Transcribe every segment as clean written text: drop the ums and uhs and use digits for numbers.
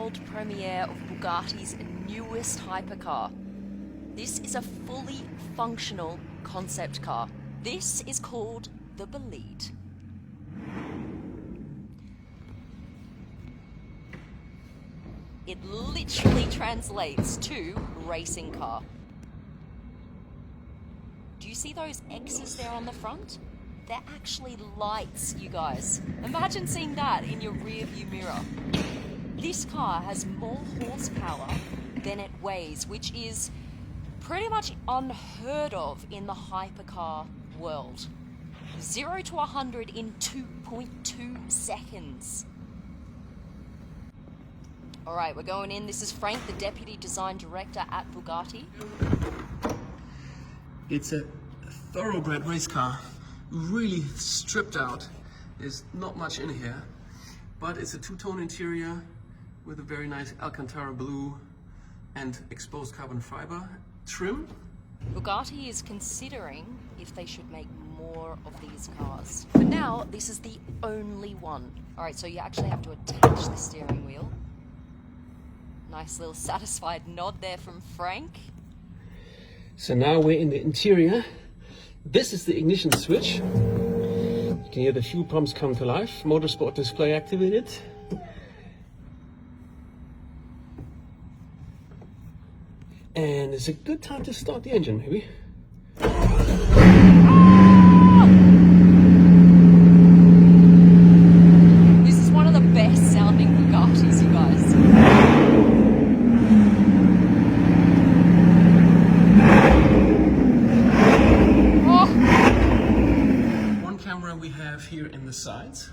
world premiere of Bugatti's newest hypercar. This is a fully functional concept car. This is called the Bolide. It literally translates to racing car. Do you see those X's there on the front? They're actually lights, you guys. Imagine seeing that in your rear view mirror. This car has more horsepower than it weighs, which is pretty much unheard of in the hypercar world. 0 to 100 in 2.2 seconds. All right, we're going in. This is Frank, the Deputy Design Director at Bugatti. It's a thoroughbred race car, really stripped out. There's not much in here, but it's a two-tone interior with a very nice Alcantara blue and exposed carbon fiber trim. Bugatti is considering if they should make more of these cars. For now, this is the only one. All right, so you actually have to attach the steering wheel. Nice little satisfied nod there from Frank. So now we're in the interior. This is the ignition switch. You can hear the fuel pumps come to life. Motorsport display activated. And it's a good time to start the engine, maybe. This is one of the best sounding Bugattis, you guys. We have here in the sides,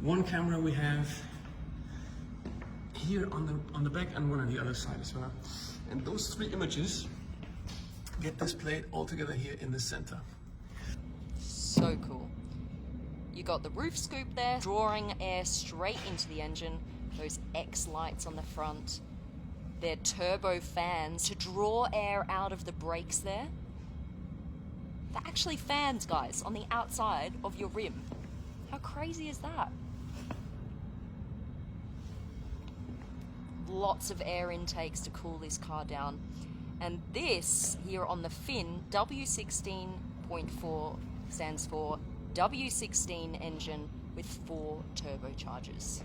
one camera we have here on the back, and one on the other side as well, and those three images get displayed all together here in the center. So cool. You got the roof scoop there, drawing air straight into the engine, those X lights on the front, they're turbo fans to draw air out of the brakes there. They're actually fans, guys, on the outside of your rim. How crazy is that? Lots of air intakes to cool this car down. And this here on the fin, W16.4 stands for W16 engine with 4 turbochargers.